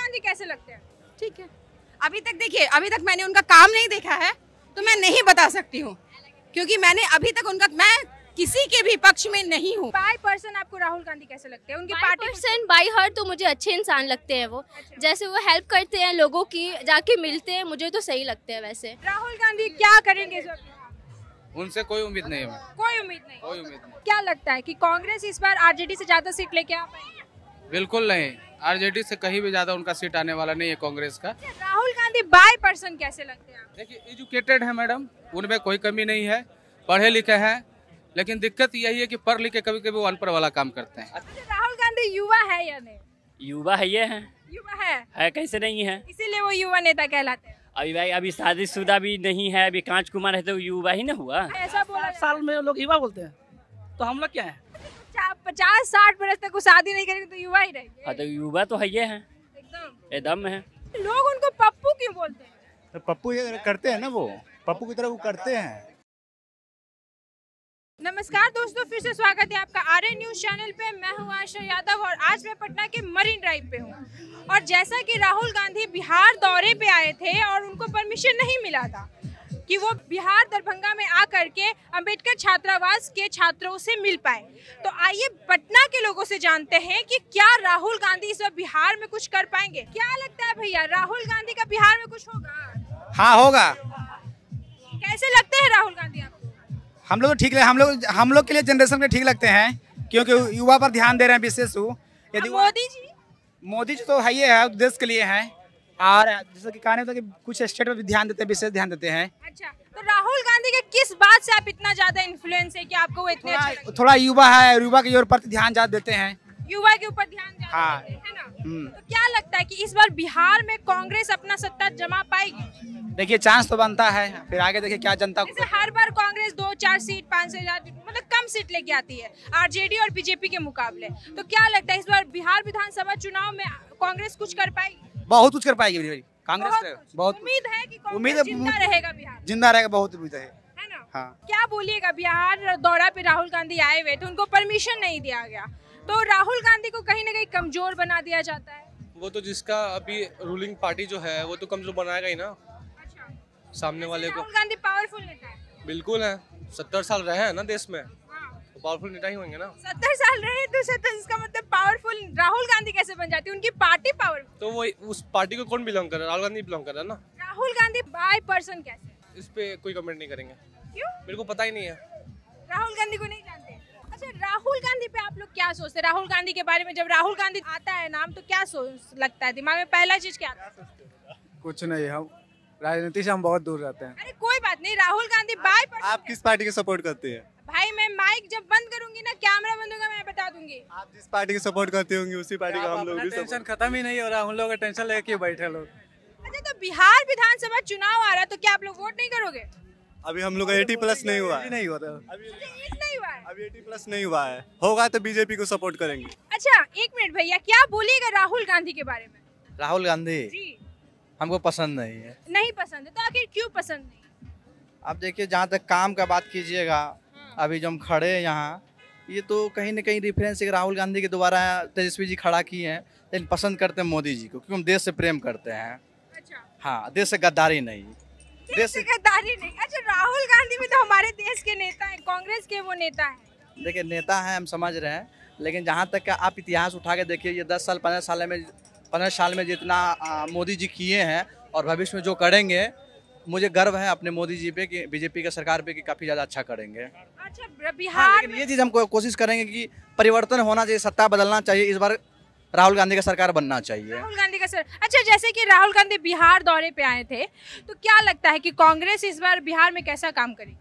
गांधी कैसे लगते हैं? ठीक है, अभी तक देखिए, अभी तक मैंने उनका काम नहीं देखा है तो मैं नहीं बता सकती हूँ, क्योंकि मैंने अभी तक मैं किसी के भी पक्ष में नहीं हूँ। बाय पर्सन आपको राहुल गांधी कैसे लगते हैं? उनकी पार्टी पर्सन बाई हर्ट तो मुझे अच्छे इंसान लगते हैं वो। अच्छा। जैसे वो हेल्प करते हैं लोगों की, जाके मिलते हैं, मुझे तो सही लगते हैं वैसे। राहुल गांधी क्या करेंगे इस वक्त? उनसे कोई उम्मीद नहीं है। कोई उम्मीद नहीं। कोई उम्मीद नहीं। क्या लगता है कि कांग्रेस इस बार आरजेडी से ज्यादा सीट लेके आ पाएगी? बिल्कुल नहीं, आरजेडी से कहीं भी ज्यादा उनका सीट आने वाला नहीं है कांग्रेस का। राहुल गांधी बाय पर्सन कैसे लगते हैं आपको? देखिए, एजुकेटेड है मैडम, उनमें कोई कमी नहीं है, पढ़े लिखे हैं, लेकिन दिक्कत यही है कि पढ़ लिख के कभी कभी वो अनपढ़ वाला काम करते हैं। अच्छा, राहुल गांधी युवा है या नहीं? युवा है, ये युवा है कैसे नहीं है? इसीलिए वो युवा नेता कहलाते हैं। अभी भाई अभी शादीशुदा भी नहीं है, अभी कांच कुमार है तो युवा ही ना हुआ। ऐसा बोला 60 साल में लोग युवा बोलते हैं, तो हम लोग क्या है? 50-60 बरस तक वो शादी नहीं करेंगे तो युवा ही रहेंगे। हाँ तो युवा तो है, ये है एकदम। एकदम है। लोग उनको पप्पू क्यों बोलते हैं? तो पप्पू ये करते हैं ना, वो पप्पू की तरह वो करते हैं। नमस्कार दोस्तों, फिर से स्वागत है आपका आर्य न्यूज चैनल पे। मैं हूं आशा यादव और आज मैं पटना के मरीन ड्राइव पे हूं। और जैसा कि राहुल गांधी बिहार दौरे पे आए थे और उनको परमिशन नहीं मिला था कि वो बिहार दरभंगा में आकर के अंबेडकर छात्रावास के छात्रों से मिल पाए, तो आइए पटना के लोगों से जानते हैं कि क्या राहुल गांधी इस बार बिहार में कुछ कर पाएंगे। क्या लगता है भैया, राहुल गांधी का बिहार में कुछ होगा? हाँ होगा। कैसे लगते हैं राहुल गांधी आपको? हम लोग ठीक है, हम लोग के लिए जनरेशन के ठीक लगते हैं, क्योंकि युवा पर ध्यान दे रहे हैं विशेष। यदि मोदी जी तो है ही है, देश के लिए हैं, और जैसे कि कहने तो कि कुछ स्टेट में भी ध्यान देते हैं, विशेष ध्यान देते हैं। अच्छा, तो राहुल गांधी के किस बात से आप इतना ज्यादा इन्फ्लुएंस है कि आपको वो इतने अच्छे लगते हैं? थोड़ा युवा है, युवा के प्रति ध्यान ज्यादा देते हैं। युवा के ऊपर ध्यान ज्यादा हाँ। देते हैं, है ना? तो क्या लगता है कि इस बार बिहार में कांग्रेस अपना सत्ता जमा पाएगी? देखिए, चांस तो बनता है, फिर आगे देखिए क्या जनता जैसे हर बार कांग्रेस 2-4 सीट 5 से ज्यादा मतलब कम सीट लेके आती है आरजेडी और बीजेपी के मुकाबले, तो क्या लगता है इस बार बिहार विधानसभा चुनाव में कांग्रेस कुछ कर पाएगी? बहुत कुछ कर पाएगी कांग्रेस। बहुत उम्मीद है कि उम्मीद कांग्रेस जिंदा रहेगा बिहार, जिंदा रहेगा, बहुत उम्मीद है ना? हाँ। क्या बोलिएगा, बिहार दौरा पे राहुल गांधी आए हुए थे, उनको परमिशन नहीं दिया गया, तो राहुल गांधी को कहीं ना कहीं कमजोर बना दिया जाता है। वो तो जिसका अभी रूलिंग पार्टी जो है वो तो कमजोर बनाएगा ही ना। अच्छा, सामने वाले को। राहुल गांधी पावरफुल नेता है। बिल्कुल है, 70 साल रहे हैं ना देश में, हाँ। तो पावरफुल नेता ही होंगे ना। 70 साल रहे तो 70 इसका मतलब पावरफुल राहुल गांधी कैसे बन जाती है? उनकी पार्टी पावरफुल। तो वो उस पार्टी को कौन बिलोंग कर रहा है? राहुल गांधी बिलोंग कर रहा है ना। राहुल गांधी बाय पर्सन कैसे? इस पे कोई कमेंट नहीं करेंगे। क्यों? मेरे को पता ही नहीं है। राहुल गांधी को नहीं जानते? अच्छा, राहुल गांधी पे आप लोग क्या सोचते हैं? राहुल गांधी के बारे में जब राहुल गांधी आता है नाम, तो क्या सोच लगता है दिमाग में? पहला चीज क्या आता है? कुछ नहीं, हम राजनीति से हम बहुत दूर रहते हैं। अरे कोई बात नहीं, राहुल गांधी बाय पर्सन। आप किस पार्टी को सपोर्ट करते हैं? भाई मैं माइक जब बंद करूंगी ना, कैमरा बंद होगा, मैं बता दूंगी। आप जिस पार्टी को सपोर्ट करते होंगे उसी पार्टी का हम लोग भी टेंशन खत्म ही नहीं हो रहा, हम लोग का टेंशन लेके बैठे लोग। अच्छा, तो बिहार विधानसभा चुनाव आ रहा है, तो क्या आप लोग वोट नहीं करोगे? अभी हम लोग का 80+ नहीं हुआ है। नहीं होता अभी नहीं हुआ है। अभी 80+ नहीं हुआ है, होगा तो बीजेपी को सपोर्ट करेंगे। अच्छा, एक मिनट भैया, क्या बोलिएगा राहुल गांधी के बारे में? राहुल गांधी जी हमको पसंद नहीं है। नहीं पसंद है, तो आखिर क्यों पसंद नहीं? आप देखिए, जहाँ तक काम का बात कीजिएगा, अभी जो हम खड़े हैं यहाँ, ये तो कहीं ना कहीं रेफरेंस राहुल गांधी के द्वारा तेजस्वी जी खड़ा किए हैं, लेकिन पसंद करते हैं मोदी जी को, क्योंकि हम देश से प्रेम करते हैं। अच्छा, हाँ, देश से गद्दारी नहीं। देश से गद्दारी नहीं। अच्छा, राहुल गांधी भी तो हमारे देश के नेता हैं, कांग्रेस के वो नेता हैं। देखिए, नेता हैं, हम समझ रहे हैं, लेकिन जहाँ तक का आप इतिहास उठा के देखिए, ये 10 साल 15 साल में जितना मोदी जी किए हैं और भविष्य में जो करेंगे, मुझे गर्व है अपने मोदी जी पे कि बीजेपी के सरकार पे कि काफ़ी ज़्यादा अच्छा करेंगे। अच्छा, बिहार लेकिन ये चीज़ हम कोशिश करेंगे कि परिवर्तन होना चाहिए, सत्ता बदलना चाहिए, इस बार राहुल गांधी का सरकार बनना चाहिए। राहुल गांधी का सर। अच्छा, जैसे कि राहुल गांधी बिहार दौरे पे आए थे, तो क्या लगता है कि कांग्रेस इस बार बिहार में कैसा काम करेगी?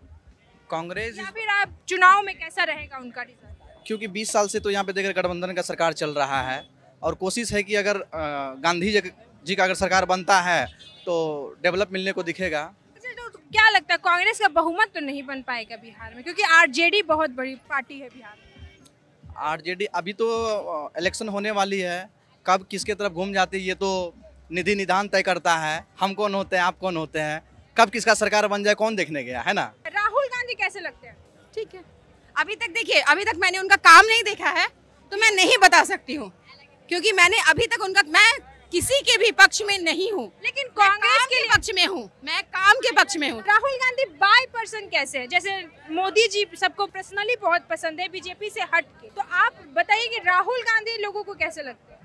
कांग्रेस या फिर आप चुनाव में कैसा रहेगा उनका रिजल्ट? क्योंकि 20 साल से तो यहाँ पे देखकर गठबंधन का सरकार चल रहा है, और कोशिश है कि अगर गांधी जी का अगर सरकार बनता है तो डेवलप मिलने को दिखेगा। अच्छा, तो क्या लगता है कांग्रेस का बहुमत तो नहीं बन पाएगा बिहार में, क्योंकि आरजेडी बहुत बड़ी पार्टी है बिहार में? आरजेडी अभी तो इलेक्शन होने वाली है, कब किसके तरफ घूम जाती है ये तो निधि निदान तय करता है। हम कौन होते हैं, आप कौन होते हैं, कब किसका सरकार बन जाए कौन देखने गया है ना। राहुल गांधी कैसे लगते हैं? ठीक है, अभी तक देखिए, अभी तक मैंने उनका काम नहीं देखा है तो मैं नहीं बता सकती हूँ, क्योंकि मैंने अभी तक मैं किसी के भी पक्ष में नहीं हूँ, लेकिन कांग्रेस के पक्ष में हूँ, मैं काम के पक्ष में हूँ। राहुल गांधी बाय पर्सन कैसे है? जैसे मोदी जी सबको पर्सनली बहुत पसंद है बीजेपी से हट के, तो आप बताइए कि राहुल गांधी लोगों को कैसे लगते हैं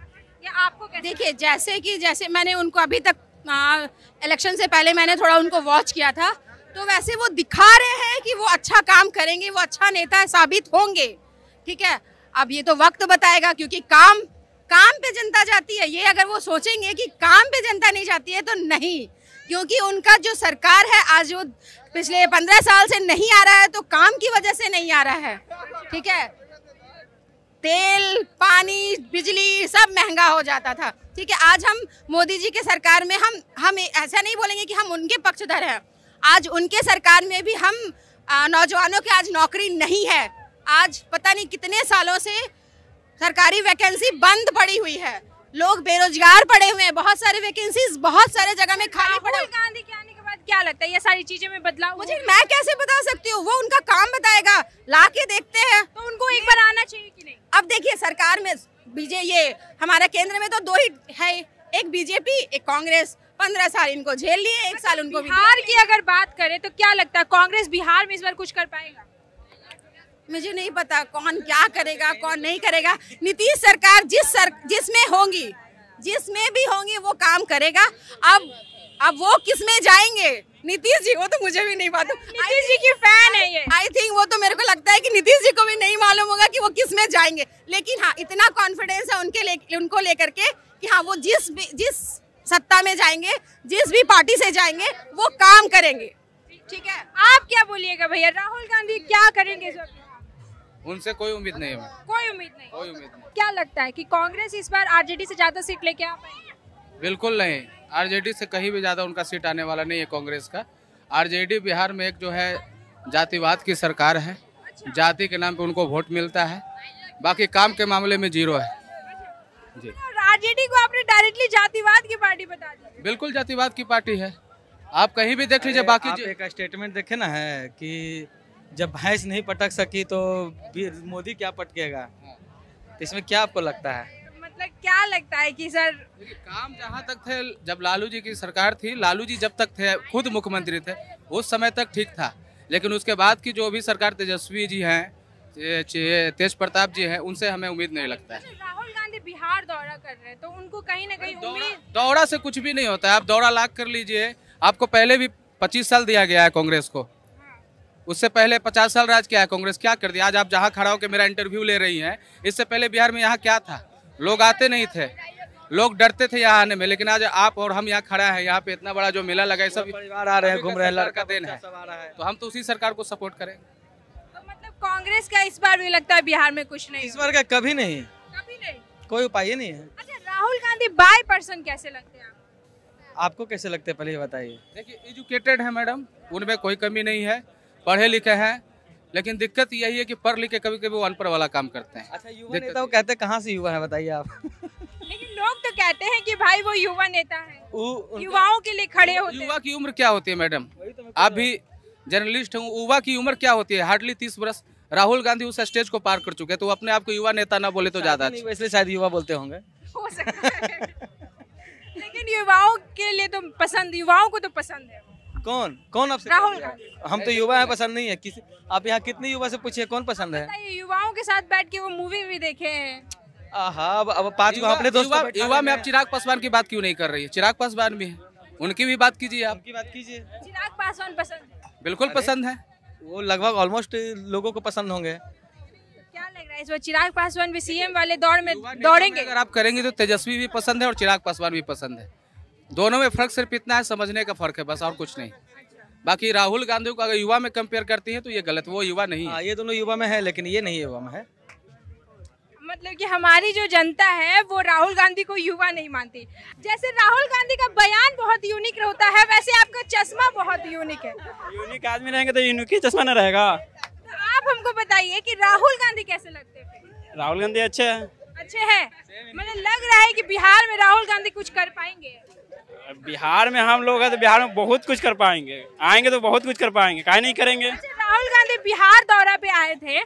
या आपको कैसे? देखिए जैसे मैंने उनको अभी तक इलेक्शन से पहले मैंने थोड़ा उनको वॉच किया था, तो वैसे वो दिखा रहे हैं कि वो अच्छा काम करेंगे, वो अच्छा नेता साबित होंगे। ठीक है, अब ये तो वक्त बताएगा, क्योंकि काम पे जनता जाती है। ये अगर वो सोचेंगे कि काम पे जनता नहीं जाती है तो नहीं, क्योंकि उनका जो सरकार है आज वो पिछले 15 साल से नहीं आ रहा है, तो काम की वजह से नहीं आ रहा है। ठीक है, तेल, पानी, बिजली सब महंगा हो जाता था। ठीक है, आज हम मोदी जी के सरकार में हम ऐसा नहीं बोलेंगे कि हम उनके पक्षधर हैं। आज उनके सरकार में भी हम नौजवानों के आज नौकरी नहीं है। आज पता नहीं कितने सालों से सरकारी वैकेंसी बंद पड़ी हुई है, लोग बेरोजगार पड़े हुए हैं, बहुत सारे वैकेंसीज बहुत सारे जगह में खाली पड़े। राहुल गांधी के आने के बाद क्या लगता है ये सारी चीजें में बदलाव? मुझे मैं कैसे बता सकती हूँ, वो उनका काम बताएगा, ला के देखते हैं। तो उनको एक बार आना चाहिए कि नहीं? अब देखिए सरकार में ये हमारा केंद्र में तो 2 ही है, एक बीजेपी एक कांग्रेस। 15 साल इनको झेल लिए, 1 साल उनको बिहार की अगर बात करें तो क्या लगता है कांग्रेस बिहार में इस बार कुछ कर पाएगा? मुझे नहीं पता कौन क्या करेगा कौन नहीं करेगा। नीतीश सरकार जिसमें होंगी, जिसमें भी होंगी वो काम करेगा। अब वो किस में जाएंगे? नीतीश जी, वो तो मुझे भी नहीं मालूम। नीतीश जी की फैन है ये। आई थिंक वो तो मेरे को लगता है कि नीतीश जी को भी नहीं मालूम होगा कि वो किस में जाएंगे, लेकिन हाँ इतना कॉन्फिडेंस है उनको लेकर के कि हाँ वो जिस सत्ता में जाएंगे, जिस भी पार्टी से जाएंगे वो काम करेंगे। ठीक है, आप क्या बोलिएगा भैया, राहुल गांधी क्या करेंगे इस बार? उनसे कोई उम्मीद नहीं है। कोई उम्मीद नहीं? कोई उम्मीद नहीं। क्या लगता है कि कांग्रेस इस बार आरजेडी से ज्यादा सीट लेके आ पाएगी? बिल्कुल नहीं, आरजेडी से कहीं भी ज्यादा उनका सीट आने वाला नहीं है कांग्रेस का। आरजेडी बिहार में एक जो है जातिवाद की सरकार है, जाति के नाम पे उनको वोट मिलता है, बाकी काम के मामले में 0 है जी। आरजेडी को आपने डायरेक्टली जातिवाद की पार्टी बता दी? बिल्कुल जातिवाद की पार्टी है, आप कहीं भी देख लीजिए। बाकी आप एक स्टेटमेंट देखे ना है कि जब भैंस नहीं पटक सकी तो मोदी क्या पटकेगा, तो इसमें क्या आपको लगता है? मतलब क्या लगता है कि सर काम जहाँ तक थे, जब लालू जी की सरकार थी, लालू जी जब तक थे खुद मुख्यमंत्री थे उस समय तक ठीक था, लेकिन उसके बाद की जो भी सरकार तेजस्वी जी हैं, तेज प्रताप जी हैं, उनसे हमें उम्मीद नहीं लगता है। राहुल गांधी बिहार दौरा कर रहे हैं तो उनको कहीं ना कहीं उम्मीद? दौरा से कुछ भी नहीं होता है, आप दौरा लाख कर लीजिए। आपको पहले भी 25 साल दिया गया है कांग्रेस को, उससे पहले 50 साल राज किया है कांग्रेस, क्या कर दिया? आज आप जहाँ खड़ा होकर मेरा इंटरव्यू ले रही हैं, इससे पहले बिहार में यहाँ क्या था? लोग आते नहीं थे, लोग डरते थे यहाँ आने में, लेकिन आज आप और हम यहाँ खड़ा है, यहाँ पे इतना बड़ा जो मेला लगा है, सब परिवार आ रहे हैं, घूम रहे हैं, लड़का देन है, तो हम तो उसी सरकार को सपोर्ट करेंगे। तो मतलब कांग्रेस का इस बार भी लगता है बिहार में कुछ नहीं? इस बार का कभी नहीं, कभी नहीं, कोई उपाय नहीं है। अच्छा, राहुल गांधी बाय पर्सन कैसे लगते हैं आपको? कैसे लगते हैं पहले ये बताइए। देखिए एजुकेटेड है मैडम, उनमें कोई कमी नहीं है, पढ़े लिखे हैं, लेकिन दिक्कत यही है कि पढ़ लिख के कभी कभी वो अनपढ़ वाला काम करते हैं। अच्छा, युवा नेता वो कहते हैं कहाँ से युवा है बताइए आप? लेकिन लोग तो कहते हैं कि भाई वो युवा नेता है, युवाओं के लिए खड़े होते हैं। युवा की उम्र क्या होती है मैडम? आप भी जर्नलिस्ट हूँ, युवा की उम्र क्या होती है? हार्डली 30 वर्ष। राहुल गांधी उस स्टेज को पार कर चुके हैं, तो अपने आप को युवा नेता ना बोले तो ज्यादा अच्छा। इसलिए शायद युवा बोलते होंगे, हो सकता है। लेकिन युवाओं के लिए तो पसंद, युवाओं को तो पसंद है। कौन आपसे? राहुल गांधी। हम तो युवा है, पसंद नहीं है किसी। आप यहाँ कितने युवा से पूछिए कौन पसंद है? युवाओं के साथ बैठ के वो मूवी भी देखे हैं। अब 5 को अपने दोस्त युवा में आप चिराग पासवान की बात क्यों नहीं कर रही है? चिराग पासवान भी है, उनकी भी बात कीजिए, आप उनकी बात कीजिए। चिराग पासवान पसंद है? बिल्कुल पसंद है, वो लगभग ऑलमोस्ट लोगों को पसंद होंगे। क्या लग रहा है इस बार चिराग पासवान भी सीएम वाले दौड़ में दौड़ेंगे? अगर आप करेंगे तो तेजस्वी भी पसंद है और चिराग पासवान भी पसंद है। दोनों में फर्क सिर्फ इतना है, समझने का फर्क है बस, और कुछ नहीं। बाकी राहुल गांधी को अगर युवा में कंपेयर करती है तो ये गलत, वो युवा नहीं है। ये दोनों युवा में है, लेकिन ये नहीं युवा में है। मतलब कि हमारी जो जनता है वो राहुल गांधी को युवा नहीं मानती। जैसे राहुल गांधी का बयान बहुत यूनिक होता है, वैसे आपका चश्मा बहुत यूनिक है। यूनिक आदमी रहेंगे तो यूनिक ही चश्मा न रहेगा। तो आप हमको बताइए कि राहुल गांधी कैसे लगते हैं? राहुल गांधी अच्छे हैं। अच्छे हैं, मतलब लग रहा है कि बिहार में राहुल गांधी कुछ कर पाएंगे। बिहार में हम लोग हैं तो बिहार में बहुत कुछ कर पाएंगे, आएंगे तो बहुत कुछ कर पाएंगे, काहे नहीं करेंगे। अच्छा, राहुल गांधी बिहार दौरा पे आए थे,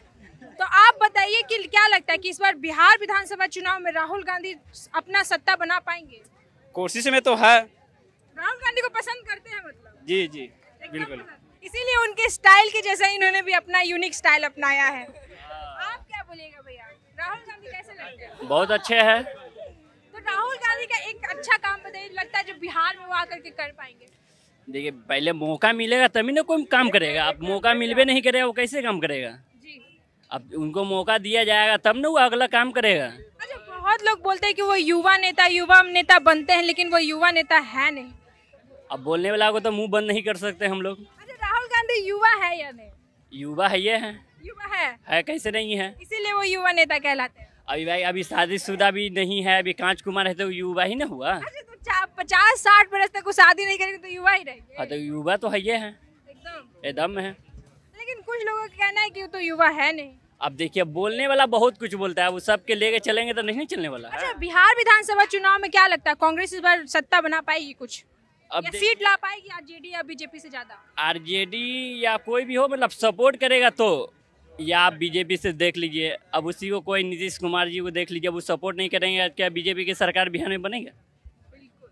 तो आप बताइए कि क्या लगता है कि इस बार बिहार विधानसभा चुनाव में राहुल गांधी अपना सत्ता बना पाएंगे? कोशिश में तो है। राहुल गांधी को पसंद करते हैं मतलब? जी जी बिल्कुल। इसीलिए उनके स्टाइल के जैसा इन्होंने भी अपना यूनिक स्टाइल अपनाया है। आप क्या बोलिएगा भैया, राहुल गांधी कैसे लगते हैं? बहुत अच्छे हैं। तो राहुल गांधी का एक अच्छा काम बताइए, लगता है जो बिहार में वो आकर के कर पाएंगे। देखिए पहले मौका मिलेगा तभी ना कोई काम करेगा। अब मौका मिलबे नहीं करेगा वो कैसे काम करेगा? अब उनको मौका दिया जाएगा तब ना वो अगला काम करेगा। अच्छा, बहुत लोग बोलते हैं कि वो युवा नेता बनते हैं, लेकिन वो युवा नेता है नहीं। अब बोलने वाला को तो मुंह बंद नहीं कर सकते हम लोग। अच्छा, राहुल गांधी युवा है या नहीं? युवा है, ये है, युवा है कैसे नहीं है? इसीलिए वो युवा नेता कहलाते हैं। अभी भाई अभी शादीशुदा भी नहीं है, अभी कांच कुमार है तो युवा ही ना हुआ। अच्छा, तो 50-60 बरस तक वो शादी नहीं करेंगे तो युवा ही रहेंगे। हाँ तो युवा तो है, ये है, एकदम है। लेकिन कुछ लोगों का कहना है कि वो तो युवा है नहीं। अब देखिए बोलने वाला बहुत कुछ बोलता है, वो सबके लेके चलेंगे तो नहीं चलने वाला। अच्छा, बिहार विधानसभा चुनाव में क्या लगता है, कांग्रेस इस बार सत्ता बना पाएगी कुछ? अब या सीट ला पाएगी आरजेडी या बीजेपी से ज्यादा? आरजेडी या कोई भी हो, मतलब सपोर्ट करेगा तो, या आप बीजेपी से देख लीजिए। अब उसी को कोई नीतीश कुमार जी को देख लीजिए, वो सपोर्ट नहीं करेंगे, क्या बीजेपी की सरकार बिहार में बनेगा?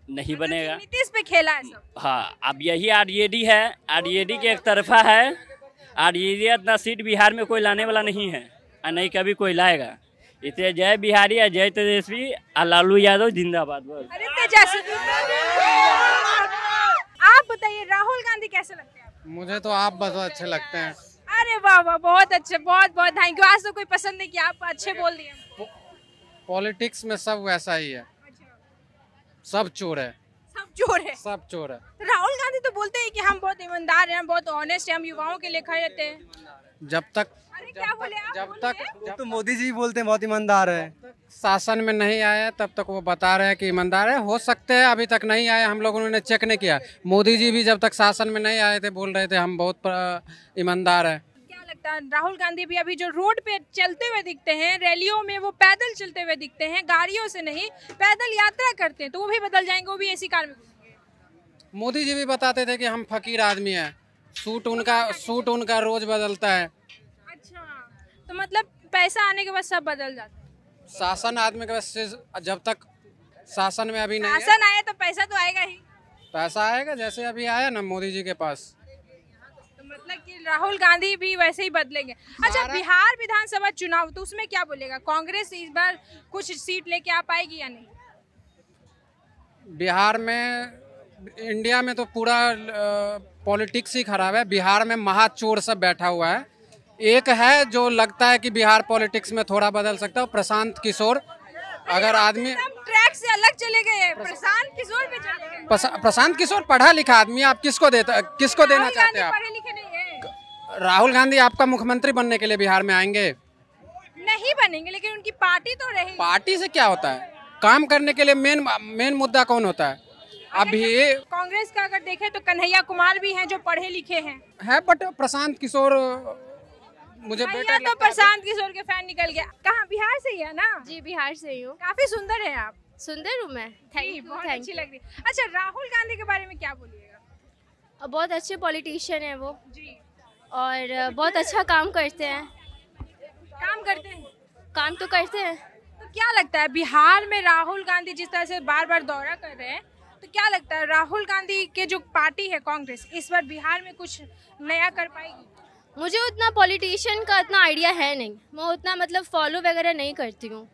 नहीं बनेगा। नीतीश पे खेला है सब। हाँ, अब यही आरजेडी है, आरजेडी के एक तरफा है। आरजेडी इतना सीट बिहार में कोई लाने वाला नहीं है और नहीं कभी कोई लाएगा। इसे जय बिहारी या जय तेजस्वी और लालू यादव जिंदाबाद। अरे तेजस्वी, आप बताइए राहुल गांधी कैसे लगते हैं? मुझे तो आप बहुत अच्छे लगते हैं। अरे वाह वाह, बहुत अच्छे, बहुत बहुत थैंक यू। आज तो कोई पसंद नहीं किया, आप अच्छे बोल दिए। पॉलिटिक्स में सब वैसा ही है, सब चोर है, सब चोर है, सब चोर है। तो राहुल गांधी तो बोलते हैं कि हम बहुत ईमानदार हैं, हम बहुत ऑनेस्ट हैं, हम युवाओं के लिए खड़े रहते हैं। जब तक क्या बोले आप? जब तो मोदी जी बोलते हैं बहुत ईमानदार है। शासन में नहीं आए तब तक वो बता रहे हैं कि ईमानदार है। हो सकते हैं अभी तक नहीं आए, हम लोगों ने चेक नहीं किया। मोदी जी भी जब तक शासन में नहीं आए थे बोल रहे थे हम बहुत ईमानदार है। क्या लगता है, राहुल गांधी भी अभी जो रोड पे चलते हुए दिखते हैं, रैलियों में वो पैदल चलते हुए दिखते हैं, गाड़ियों से नहीं पैदल यात्रा करते हैं, तो वो भी बदल जाएंगे, वो भी ऐसी कार में घूमेंगे? मोदी जी भी बताते थे कि हम फकीर आदमी हैं, सूट उनका रोज बदलता है। अच्छा, तो मतलब पैसा आने के बाद सब बदल जाता है। शासन आदमी के बस जब तक शासन में अभी नहीं शासन आए तो पैसा तो आएगा ही। पैसा आएगा, जैसे अभी आया ना मोदी जी के पास। तो मतलब कि राहुल गांधी भी वैसे ही बदलेंगे। अच्छा, बिहार विधानसभा चुनाव तो उसमें क्या बोलेगा, कांग्रेस इस बार कुछ सीट लेके आ पाएगी या नहीं? बिहार में, इंडिया में तो पूरा पॉलिटिक्स ही खराब है। बिहार में महाचोर सब बैठा हुआ है। एक है जो लगता है कि बिहार पॉलिटिक्स में थोड़ा बदल सकता है, प्रशांत किशोर। अगर आदमी ट्रैक से अलग चले गए, प्रशांत किशोर पे चले गए। प्रशांत किशोर पढ़ा लिखा आदमी, आप किसको देना चाहते हैं? आप पढ़े लिखे नहीं है। राहुल गांधी आपका मुख्यमंत्री बनने के लिए बिहार में आएंगे? नहीं बनेंगे, लेकिन उनकी पार्टी तो रहेगी। पार्टी से क्या होता है? काम करने के लिए मेन मुद्दा कौन होता है? अभी कांग्रेस का अगर देखें तो कन्हैया कुमार भी हैं जो पढ़े लिखे हैं, बट प्रशांत किशोर मुझे बेटर तो प्रशांत किशोर के फैन निकल गया। कहाँ, बिहार से ही है ना? जी बिहार से ही हूँ। काफी सुंदर है आप। सुंदर हूँ मैं, थैंक यू। बहुत अच्छी लग रही है। अच्छा, राहुल गांधी के बारे में क्या बोलिएगा? बहुत अच्छे पॉलिटिशियन है वो जी, और बहुत अच्छा काम करते हैं। काम करते हैं, काम तो करते हैं। तो क्या लगता है बिहार में राहुल गांधी जिस तरह से बार बार दौरा कर रहे हैं, तो क्या लगता है राहुल गांधी के जो पार्टी है कांग्रेस, इस बार बिहार में कुछ नया कर पाएगी? मुझे उतना पॉलिटिशियन का इतना आइडिया है नहीं, मैं उतना मतलब फॉलो वगैरह नहीं करती हूँ।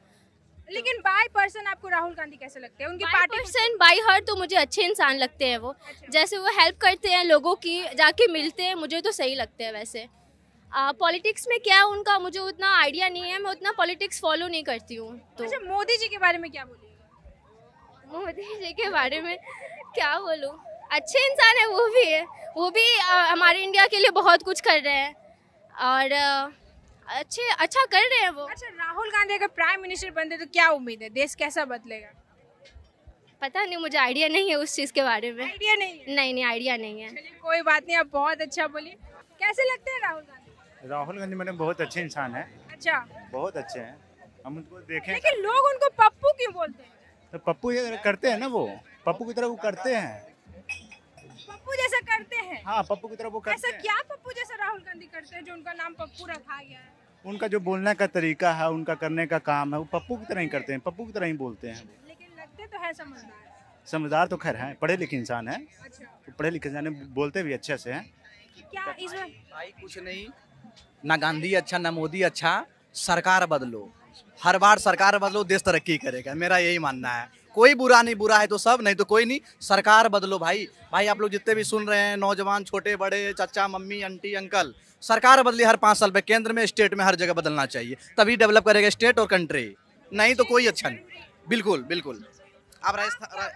लेकिन बाय पर्सन आपको राहुल गांधी कैसे लगते हैं? उनकी पार्टी पर्सन बाय हार्ट तो मुझे अच्छे इंसान लगते हैं वो। जैसे वो हेल्प करते हैं लोगों की, जाके मिलते हैं, मुझे तो सही लगते हैं। वैसे पॉलिटिक्स में क्या है उनका मुझे उतना आइडिया नहीं है, मैं उतना पॉलिटिक्स फॉलो नहीं करती हूँ। तो अच्छा, मोदी जी के बारे में क्या बोलिएगा? मोदी जी के बारे में क्या बोलूँ, अच्छे इंसान है वो भी है, वो भी हमारे इंडिया के लिए बहुत कुछ कर रहे हैं और अच्छा कर रहे हैं वो। अच्छा, राहुल गांधी अगर प्राइम मिनिस्टर बनते तो क्या उम्मीद है, देश कैसा बदलेगा? पता नहीं, मुझे आइडिया नहीं है उस चीज़ के बारे में। आइडिया नहीं है? नहीं आइडिया नहीं है। चलिए कोई बात नहीं, आप बहुत अच्छा बोलिए। कैसे लगते हैं राहुल गांधी? राहुल गांधी मैडम बहुत अच्छे इंसान है। अच्छा, बहुत अच्छे हैं, हम उनको देखें। लेकिन लोग उनको पप्पू क्यों बोलते हैं? तो पप्पू ये करते हैं ना, वो पप्पू की तरह वो करते हैं, पप्पू जैसा करते हैं। हाँ, पप्पू की तरह वो करते ऐसा हैं। क्या पप्पू जैसा राहुल गांधी करते हैं जो उनका नाम पप्पू रखा गया है? उनका जो बोलने का तरीका है, उनका करने का काम है, वो पप्पू की तरह ही करते हैं, पप्पू की तरह ही बोलते हैं। लेकिन लगते तो है समझदार। समझदार तो खैर हैं, पढ़े लिखे इंसान हैं, पढ़े लिखे इंसान हैं, बोलते भी अच्छे से हैं। क्या इस बार भाई कुछ नहीं, ना गांधी अच्छा ना मोदी अच्छा, सरकार बदलो, हर बार सरकार बदलो, देश तरक्की करेगा, मेरा यही मानना है। कोई बुरा नहीं, बुरा है तो सब, नहीं तो कोई नहीं, सरकार बदलो भाई। भाई आप लोग जितने भी सुन रहे हैं, नौजवान, छोटे बड़े, चाचा मम्मी आंटी अंकल, सरकार बदली हर 5 साल पे, केंद्र में स्टेट में हर जगह बदलना चाहिए, तभी डेवलप करेगा स्टेट और कंट्री, नहीं तो कोई अच्छा नहीं। बिल्कुल बिल्कुल। आप राजस्थान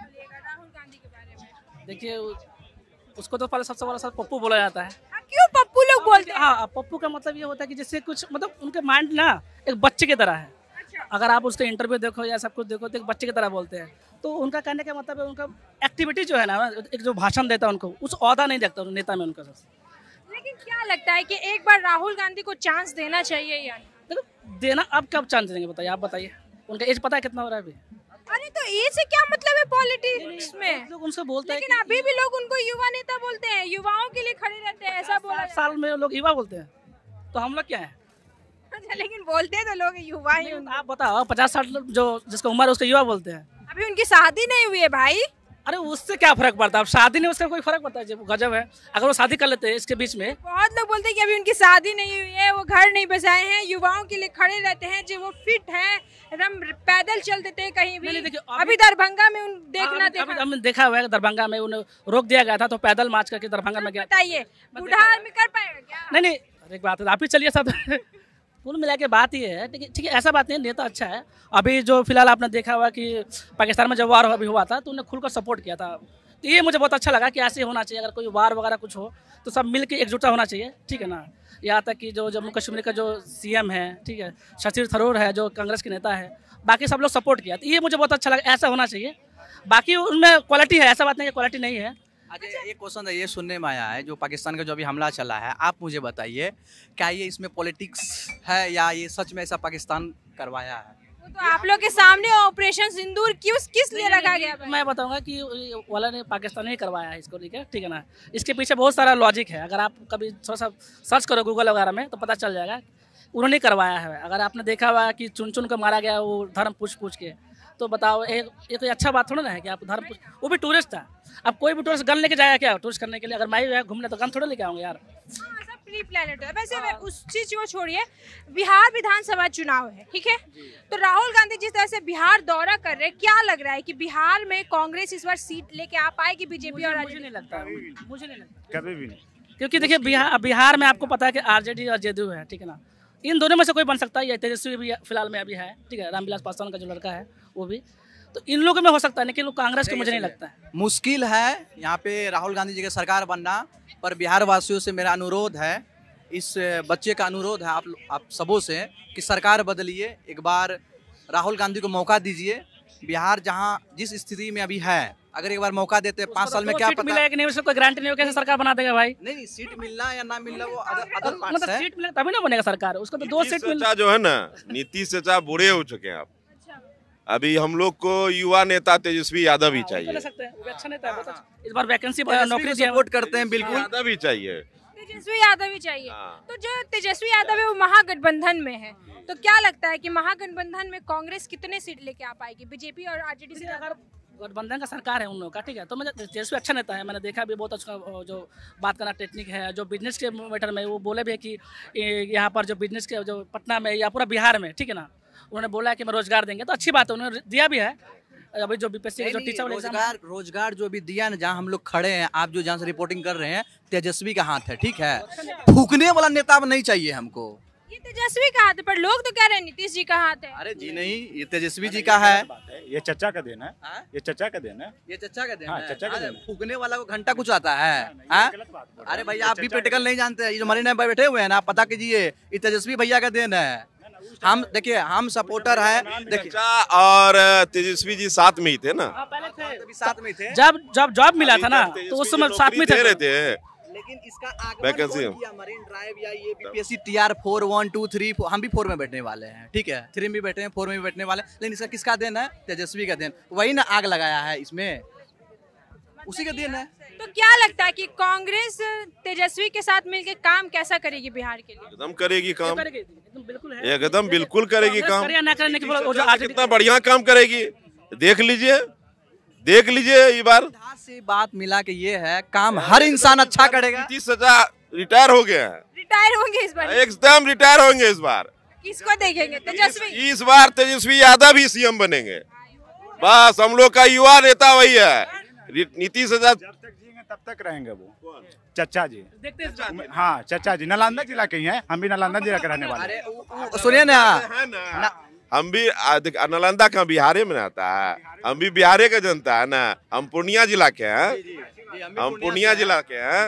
देखिए, उसको तो पहले सबसे बड़ा सर पप्पू बोला जाता है। क्यों पप्पू लोग बोलते हैं? हाँ, पप्पू का मतलब ये होता है कि जैसे कुछ मतलब उनके माइंड ना एक बच्चे की तरह है। अगर आप उसका इंटरव्यू देखो या सब कुछ देखो तो एक बच्चे की तरह बोलते हैं। तो उनका कहने का मतलब है उनका एक्टिविटी जो है ना, एक जो भाषण देता है उनको, उस ओहदा नहीं देखता नेता में उनका सबसे। लेकिन क्या लगता है कि एक बार राहुल गांधी को चांस देना चाहिए या नहीं? देखो देना, अब कब चांस देंगे बताइए, आप बताइए। उनका एज पता है कितना हो रहा है अभी? अरे तो एज से क्या मतलब है पॉलिटिक्स में? लोग उनसे बोलते हैं, लेकिन अभी भी लोग उनको युवा नेता बोलते हैं, युवाओं के लिए खड़े रहते हैं, ऐसा बोला 60 साल में लोग युवा बोलते हैं, तो हम लोग क्या है? अच्छा, लेकिन बोलते तो लोग युवा ही। आप बताओ, 50-60 जो जिसका उम्र है उसको युवा बोलते हैं। अभी उनकी शादी नहीं हुई है भाई। अरे उससे क्या फर्क पड़ता है? अब शादी नहीं, उसका कोई फर्क पड़ता है? जब गजब है, अगर वो शादी कर लेते हैं इसके बीच में। बहुत लोग बोलते हैं कि अभी उनकी शादी नहीं हुई है, वो घर नहीं बसाए हैं, युवाओं के लिए खड़े रहते हैं, जो वो फिट हैं, एकदम पैदल चल देते हैं कहीं भी। अभी दरभंगा में हमने देखा हुआ है, दरभंगा में उन्हें रोक दिया गया था, तो पैदल मार्च करके दरभंगा में गया। बताइए, बूढ़ा आदमी कर पाएगा क्या? नहीं, एक बात है, आप ही चलिए सब कुल मिला के बात ये है। ठीक है, ऐसा बात नहीं, नेता अच्छा है। अभी जो फिलहाल आपने देखा हुआ कि पाकिस्तान में जब वार अभी हुआ था तो उन्हें खुलकर सपोर्ट किया था, तो ये मुझे बहुत अच्छा लगा कि ऐसे होना चाहिए। अगर कोई वार वगैरह कुछ हो तो सब मिल के एकजुटता होना चाहिए, ठीक है ना। यहाँ तक कि जो जम्मू कश्मीर का जो CM है, ठीक है, शशि थरूर है जो कांग्रेस के नेता है, बाकी सब लोग सपोर्ट किया, तो ये मुझे बहुत अच्छा लगा। ऐसा होना चाहिए। बाकी उनमें क्वालिटी है, ऐसा बात नहीं है क्वालिटी नहीं है। अच्छा, एक क्वेश्चन है, ये सुनने में आया है जो पाकिस्तान का जो अभी हमला चला है, आप मुझे बताइए क्या ये इसमें पॉलिटिक्स है या ये सच में ऐसा पाकिस्तान करवाया है? वो तो आप लोग के सामने ऑपरेशन सिंदूर किस लिए रखा गया? मैं बताऊंगा कि वाला ने पाकिस्तान ने करवाया है इसको, ठीक है ना। इसके पीछे बहुत सारा लॉजिक है, अगर आप कभी थोड़ा सा सर्च करो गूगल वगैरह में तो पता चल जाएगा। उन्होंने करवाया है। अगर आपने देखा हुआ कि चुन चुन कर मारा गया वो धर्म पूछ के, तो बताओ ये कोई अच्छा बात थोड़ा ना है कि आप धर्म, वो भी टूरिस्ट था। अब कोई भी टूरिस्ट गन लेके जाएगा क्या टूरिस्ट करने के लिए? अगर मैं भी घूमने तो गन थोड़ा लेके आऊँगा यार। सब प्री प्लानिट है। वैसे उस चीज को छोड़िए, बिहार विधानसभा चुनाव है, ठीक है, तो राहुल गांधी जिस तरह से बिहार दौरा कर रहे हैं, क्या लग रहा है कि बिहार में कांग्रेस इस बार सीट लेके आ पाएगी बीजेपी? और मुझे नहीं लगता, मुझे नहीं लगता कभी भी नहीं, क्योंकि देखिए बिहार में आपको पता है कि RJD और JDU है, ठीक है ना। इन दोनों में से कोई बन सकता है, या तेजस्वी भी फिलहाल में अभी है, ठीक है, रामविलास पासवान का जो लड़का है वो भी, तो इन लोगों में हो सकता है, लेकिन लोग कांग्रेस को मुझे नहीं लगता है। मुश्किल है यहाँ पे राहुल गांधी जी की सरकार बनना, पर बिहार वासियों से मेरा अनुरोध है, इस बच्चे का अनुरोध है आप सबों से कि सरकार बदलिए, एक बार राहुल गांधी को मौका दीजिए। बिहार जहाँ जिस स्थिति में अभी है, अगर एक बार मौका देते 5 साल में क्या पता मिला है कि नहीं, उसको कोई गारंटी नहीं हो, कैसे सरकार बना देगा भाई? नहीं, सीट मिलना या ना मिलना वो अदर पार्ट मतलब है। सीट मिले तभी ना बनेगा सरकार, उसको तो 2 सीट मिल। जो है ना, नीतीश चाचा बूढ़े हो चुके हैं। आप अभी हम लोग को युवा नेता तेजस्वी यादव ही चाहिए। अच्छा नेता है, इस बार वैकेंसी नौकरी सपोर्ट करते हैं, बिल्कुल यादव ही चाहिए, तेजस्वी यादव ही चाहिए। तो जो तेजस्वी यादव है वो महागठबंधन में है, तो क्या लगता है कि महागठबंधन में कांग्रेस कितने सीट लेके आ पाएगी बीजेपी और RJD से? अगर गठबंधन का सरकार है उन लोगों का, ठीक है, तो मुझे तेजस्वी अच्छा नेता है, मैंने देखा भी बहुत अच्छा जो बात करना टेक्निक है, जो बिजनेस के मैटर में वो बोले भी है कि यहाँ पर जो बिजनेस के जो पटना में या पूरा बिहार में, ठीक है ना, उन्होंने बोला कि मैं रोजगार देंगे, तो अच्छी बात है, उन्होंने दिया भी है। अभी जो BPSC जो टीचर रोजगार जो भी दिया ना, जहाँ हम लोग खड़े हैं, आप जो जहाँ से रिपोर्टिंग कर रहे हैं, तेजस्वी का हाथ है, ठीक है, फूकने वाला नेता नहीं चाहिए हमको। ये तेजस्वी का हाथ है, पर लोग तो कह रहे हैं नीतीश जी का हाथ है। अरे जी नहीं, ये तेजस्वी जी का है, ये चचा का देन है, ये चचा का देन है, ये चचा का देन है, चचा का देन। फूकने वाला को घंटा कुछ आता है। अरे भाई आप भी प्रैक्टिकल नहीं जानते, ये जो मरीन में बैठे हुए हैं ना, आप पता कीजिए, ये तेजस्वी भैया का देन है। हम देखिए, हम सपोर्टर है, देखिए, और तेजस्वी जी साथ में ही थे ना, साथ में थे, जब जॉब मिला था ना, तो उस समय साथ में थे। लेकिन इसका आगमन मरीन ड्राइव या ये BPSC TR 4 1 2 3 4, हम भी 4 में बैठने वाले हैं, ठीक है, 3 में भी बैठे हैं, 4 में भी बैठने वाले, लेकिन इसका किसका देन है? तेजस्वी का देन, वही ना आग लगाया है इसमें, उसी का देन है। तो क्या लगता है कि कांग्रेस तेजस्वी के साथ मिलकर काम कैसा करेगी बिहार के लिए? एकदम करेगी काम, एकदम बिल्कुल करेगी काम, कितना बढ़िया काम करेगी, देख लीजिए ये बार से बात मिला के ये है काम हर इंसान अच्छा करेगा। नीतीश चाचा रिटायर हो गए हैं, रिटायर होंगे इस बार? एकदम रिटायर होंगे इस बार। किसको देखेंगे? तेजस्वी? इस बार तेजस्वी यादव ही सीएम बनेंगे। बस हम लोग का युवा नेता वही है। नीतीश चाचा जब तक जिएंगे तब तक रहेंगे वो। चचा जी, हाँ चचा जी नालंदा जिला के ही हैं, हम भी नालंदा जिला के रहने वाले हैं। सुनिए ना, हम भी नालंदा का बिहारे में आता है, हम भी बिहारे का जनता है ना, हम पूर्णिया जिला के हैं, हम पूर्णिया जिला के हैं।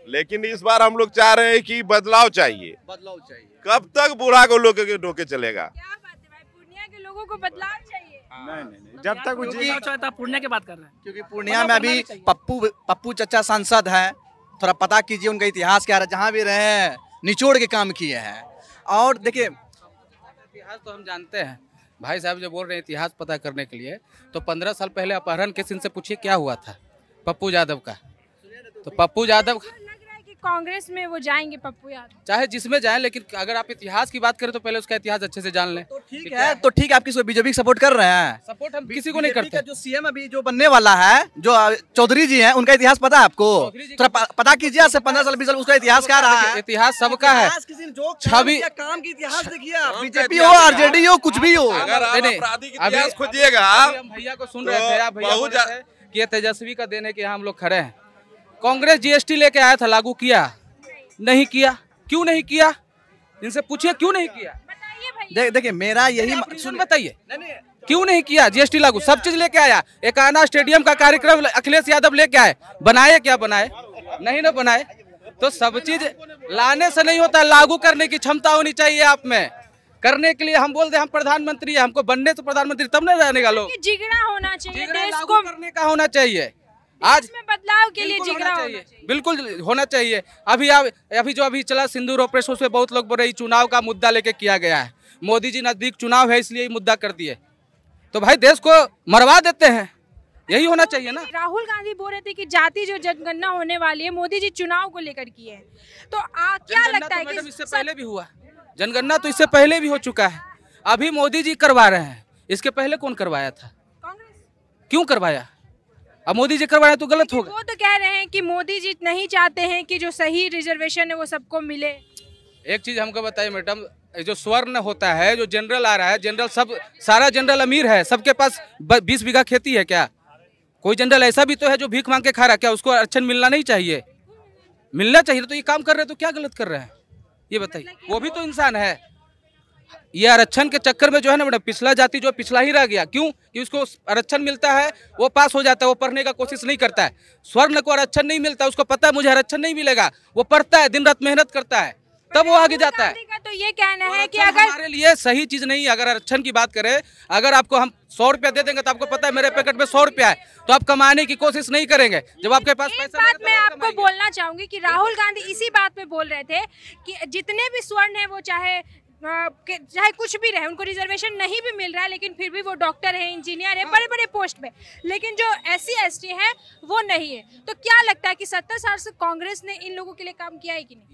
लेकिन इस बार हम लोग चाह रहे हैं कि बदलाव चाहिए। बदलाव चाहिए। कब तक बूढ़ा को लोग के ढोके चलेगा? क्या बात है भाई, पूर्णिया के लोगों को बदलाव चाहिए। नहीं, जब तक पूर्णिया की बात कर रहे हैं, क्योंकि पूर्णिया में अभी पप्पू चचा सांसद है, थोड़ा पता कीजिए उनका इतिहास क्या है, जहाँ भी रहे हैं निचोड़ के काम किए हैं। और देखिए इतिहास तो हम जानते हैं, भाई साहब जो बोल रहे हैं इतिहास पता करने के लिए, तो 15 साल पहले अपहरण केस इनसे पूछिए क्या हुआ था पप्पू यादव का। तो पप्पू यादव कांग्रेस में वो जाएंगे पप्पू यादव, चाहे जिसमें जाए, लेकिन अगर आप इतिहास की बात करें तो पहले उसका इतिहास अच्छे से जान लें। तो ठीक है, तो ठीक है, आप किसी बीजेपी सपोर्ट कर रहे हैं? सपोर्ट हम किसी को नहीं करते। जो सीएम अभी जो बनने वाला है, जो चौधरी जी हैं, उनका इतिहास पता है आपको? थोड़ा पता कीजिए, आज से 15 साल 20 साल उसका इतिहास क्या रहा है? इतिहास सबका है, छवि काम की इतिहास देखिए, बीजेपी हो आरजेडी हो कुछ भी हो। इतिहास खोजिएगा। भैया को सुन रहे थे, आप भैया बोल रहे थे कि ये तेजस्वी का देन है कि हम लोग खड़े हैं। कांग्रेस जीएसटी लेके आया था, लागू किया नहीं किया? क्यों नहीं किया? इनसे पूछिए क्यों नहीं किया। देखिए मेरा यही सुन, बताइए क्यों नहीं किया जीएसटी लागू? सब चीज लेके आया। एकाना स्टेडियम का कार्यक्रम अखिलेश यादव लेके आए, बनाए क्या? बनाए नहीं ना बनाए। तो सब चीज लाने से नहीं होता, लागू करने की क्षमता होनी चाहिए आप में। करने के लिए हम बोलते हैं हम प्रधानमंत्री है, हमको बनने तो प्रधानमंत्री तब न रहने का लोग। जिगरा होना चाहिए, देश को करने का होना चाहिए। आज में बदलाव के लिए जिगरा होना चाहिए, बिल्कुल होना चाहिए। अभी जो चला सिंदूर ऑपरेशन, उसमें बहुत लोग बोल रहे चुनाव का मुद्दा लेके किया गया है। मोदी जी नजदीक चुनाव है इसलिए मुद्दा कर दिए, तो भाई देश को मरवा देते हैं। यही होना चाहिए ना। राहुल गांधी बोल रहे थे कि जाति जो जनगणना होने वाली है मोदी जी चुनाव को लेकर किए हैं, तो क्या लगता है कि इससे पहले भी हुआ जनगणना? तो इससे पहले भी हो चुका है, अभी मोदी जी करवा रहे हैं। इसके पहले कौन करवाया था? कांग्रेस। क्यों करवाया? अब मोदी जी करवाया तो गलत होगा। वो तो कह रहे हैं कि मोदी जी नहीं चाहते हैं कि जो सही रिजर्वेशन है वो सबको मिले। एक चीज हमको बताइए मैडम, जो स्वर्ण होता है, जो जनरल आ रहा है, जनरल सब सारा जनरल अमीर है, सबके पास 20 बीघा खेती है क्या? कोई जनरल ऐसा भी तो है जो भीख मांग के खा रहा है, क्या उसको आरक्षण मिलना नहीं चाहिए? मिलना चाहिए। तो ये काम कर रहे हैं तो क्या गलत कर रहे हैं ये बताइए? वो भी तो इंसान है। ये आरक्षण के चक्कर में जो है ना मैडम, पिछला जाति जो पिछला ही रह गया। क्यों? कि उसको आरक्षण मिलता है, वो पास हो जाता है, वो पढ़ने का कोशिश नहीं करता है। स्वर्ण को आरक्षण नहीं मिलता, उसको पता है मुझे आरक्षण नहीं मिलेगा, वो पढ़ता है, दिन रात मेहनत करता है, तब वो आगे जाता है। तो ये कहना है कि अगर हमारे लिए सही चीज नहीं है। अगर आरक्षण की बात करें, अगर आपको हम 100 रुपया दे देंगे तो आपको पता है मेरे पैकेट में 100 रुपया है, तो आप कमाने की कोशिश नहीं करेंगे। जब आपके पास पैसा बात मैं आपको बोलना चाहूंगी कि राहुल गांधी इसी बात पे बोल रहे थे कि जितने भी स्वर्ण है वो चाहे कुछ भी रहे, उनको रिजर्वेशन नहीं भी मिल रहा है, लेकिन फिर भी वो डॉक्टर है, इंजीनियर है, बड़े बड़े पोस्ट पे, लेकिन जो SC ST है वो नहीं है। तो क्या लगता है कि 70 साल से कांग्रेस ने इन लोगों के लिए काम किया है कि नहीं?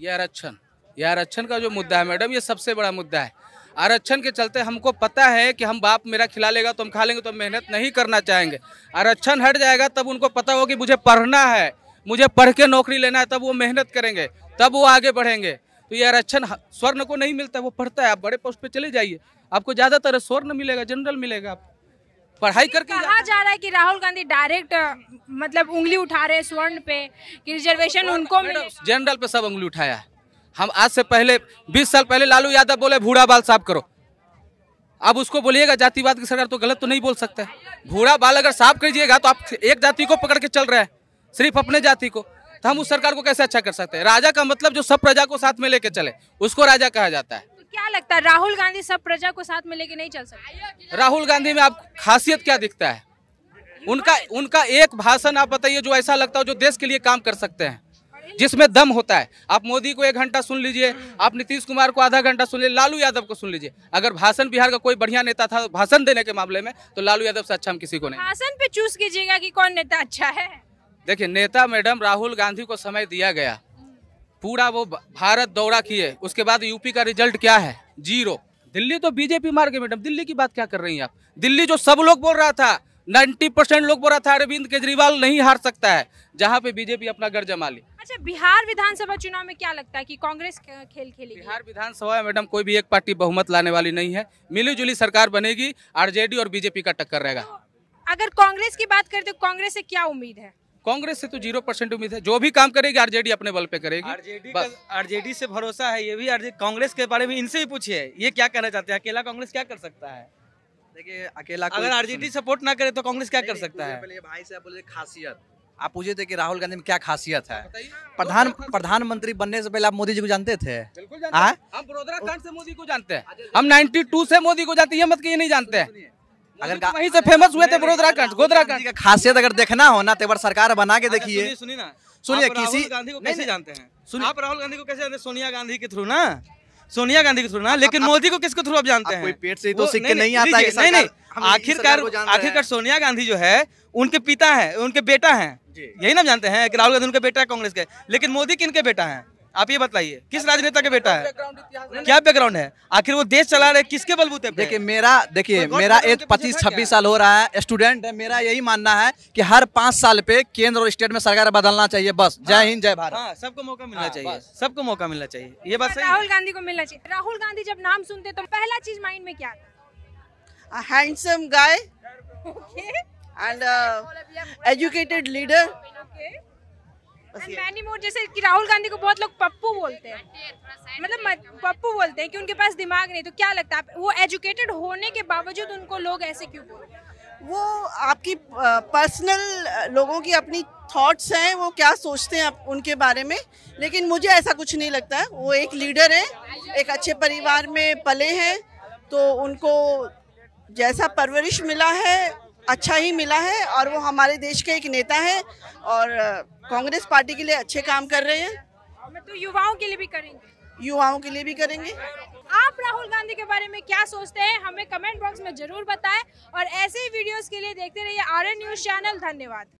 ये आरक्षण का जो मुद्दा है मैडम, ये सबसे बड़ा मुद्दा है। आरक्षण के चलते हमको पता है कि हम बाप मेरा खिला लेगा तो हम खा लेंगे, तो मेहनत नहीं करना चाहेंगे। आरक्षण हट जाएगा तब उनको पता होगा कि मुझे पढ़ना है, मुझे पढ़ के नौकरी लेना है, तब वो मेहनत करेंगे, तब वो आगे बढ़ेंगे। तो ये आरक्षण स्वर्ण को नहीं मिलता, वो पढ़ता है। आप बड़े पोस्ट पे चले जाइए, आपको ज्यादातर स्वर्ण मिलेगा, जनरल मिलेगा। आप पढ़ाई करके कहा जा रहा है कि राहुल गांधी डायरेक्ट मतलब उंगली उठा रहे हैं स्वर्ण पे कि रिजर्वेशन उनको मिले। जनरल पे सब उंगली उठाया है। हम आज से पहले 20 साल पहले लालू यादव बोले भूरा बाल साफ करो, अब उसको बोलिएगा जातिवाद की सरकार तो गलत तो नहीं बोल सकते। भूरा बाल अगर साफ कीजिएगा तो आप एक जाति को पकड़ के चल रहे हैं, सिर्फ अपने जाति को, तो हम उस सरकार को कैसे अच्छा कर सकते हैं? राजा का मतलब जो सब प्रजा को साथ में लेके चले, उसको राजा कहा जाता है। तो क्या लगता है राहुल गांधी सब प्रजा को साथ में लेके नहीं चल सकते? राहुल गांधी में आप खासियत क्या दिखता है? उनका एक भाषण आप बताइए जो ऐसा लगता हो जो देश के लिए काम कर सकते हैं, जिसमें दम होता है। आप मोदी को 1 घंटा सुन लीजिए, आप नीतीश कुमार को आधा घंटा सुन लीजिए, लालू यादव को सुन लीजिए। अगर भाषण बिहार का कोई बढ़िया नेता था भाषण देने के मामले में, तो लालू यादव से अच्छा हम किसी को नहीं। भाषण पे चूज कीजिएगा कि कौन नेता अच्छा है। देखिए नेता मैडम, राहुल गांधी को समय दिया गया, पूरा वो भारत दौरा किए, उसके बाद यूपी का रिजल्ट क्या है? 0। दिल्ली तो बीजेपी मार गई मैडम। दिल्ली की बात क्या कर रही हैं आप? दिल्ली जो सब लोग बोल रहा था 90% लोग बोला था अरविंद केजरीवाल नहीं हार सकता है, जहाँ पे बीजेपी अपना घर जमा ली। अच्छा, बिहार विधानसभा चुनाव में क्या लगता है कि कांग्रेस खेल खेलेगी? बिहार विधानसभा में मैडम कोई भी एक पार्टी बहुमत लाने वाली नहीं है, मिली जुली सरकार बनेगी, आरजेडी और बीजेपी का टक्कर रहेगा। अगर कांग्रेस की बात करें तो कांग्रेस से क्या उम्मीद है? कांग्रेस से तो 0% उम्मीद है, जो भी काम करेगी आरजेडी अपने बल पे करेगी। आरजेडी से भरोसा है, ये भी कांग्रेस के बारे में इनसे भी पूछिए, ये क्या कहना चाहते हैं, अकेला कांग्रेस क्या कर सकता है? देखिए अकेला अगर आरजेडी सपोर्ट ना करे तो कांग्रेस क्या कर सकता है? भाई से बोले खासियत, आप पूछे थे कि राहुल गांधी में क्या खासियत है। प्रधानमंत्री बनने से पहले आप मोदी जी को जानते थे? बिल्कुल जानते हैं। हम बड़ौदा कांड से मोदी को जानते हैं, हम 92 से मोदी को जानते हैं, ये मत कि ये नहीं जानते हैं। अगर वहीं से फेमस हुए थे बड़ौदा कांड, गोधरा कांड का खासियत अगर देखना हो ना तो एक बार सरकार बना के देखिए। सुनिए किसी गांधी को कैसे जानते हैं? आप राहुल गांधी को कैसे जानते हैं? सोनिया गांधी के थ्रू ना, सोनिया गांधी के थ्रू ना, लेकिन मोदी को किसके थ्रू आप जानते हैं? कोई पेट से ही तो सीख के नहीं आता है। नहीं, आखिरकार सोनिया गांधी जो है उनके पिता है, उनके बेटा है, यही ना जानते हैं कि राहुल गांधी उनके बेटा है कांग्रेस के। लेकिन मोदी किनके बेटा है? आप ये बताइए, किस राजनेता के बेटा है? क्या बैकग्राउंड है? आखिर वो देश चला रहे किसके बलबूते पे? देखिए मेरा एज 25-26 साल हो रहा है, स्टूडेंट है। मेरा यही मानना है कि हर 5 साल पे केंद्र और स्टेट में सरकार बदलना चाहिए, बस। जय हिंद जय भारत। हाँ, सबको मौका मिलना चाहिए, सबको मौका मिलना चाहिए, ये बात सही। राहुल गांधी को मिलना चाहिए। राहुल गांधी जब नाम सुनते तो पहला चीज माइंड में क्या आता? Handsome guy and educated leader. Many more, जैसे कि राहुल गांधी को बहुत लोग पप्पू बोलते हैं, मतलब पप्पू बोलते हैं कि उनके पास दिमाग नहीं, तो क्या लगता है वो एजुकेटेड होने के बावजूद उनको लोग ऐसे क्यों बोलते हैं? वो आपकी पर्सनल लोगों की अपनी थॉट्स हैं, वो क्या सोचते हैं उनके बारे में, लेकिन मुझे ऐसा कुछ नहीं लगता है। वो एक लीडर है, एक अच्छे परिवार में पले हैं, तो उनको जैसा परवरिश मिला है अच्छा ही मिला है, और वो हमारे देश के एक नेता हैं और कांग्रेस पार्टी के लिए अच्छे काम कर रहे हैं। तो युवाओं के लिए भी करेंगे? युवाओं के लिए भी करेंगे। आप राहुल गांधी के बारे में क्या सोचते हैं, हमें कमेंट बॉक्स में जरूर बताएं, और ऐसे ही वीडियोस के लिए देखते रहिए आरएन न्यूज़ चैनल। धन्यवाद।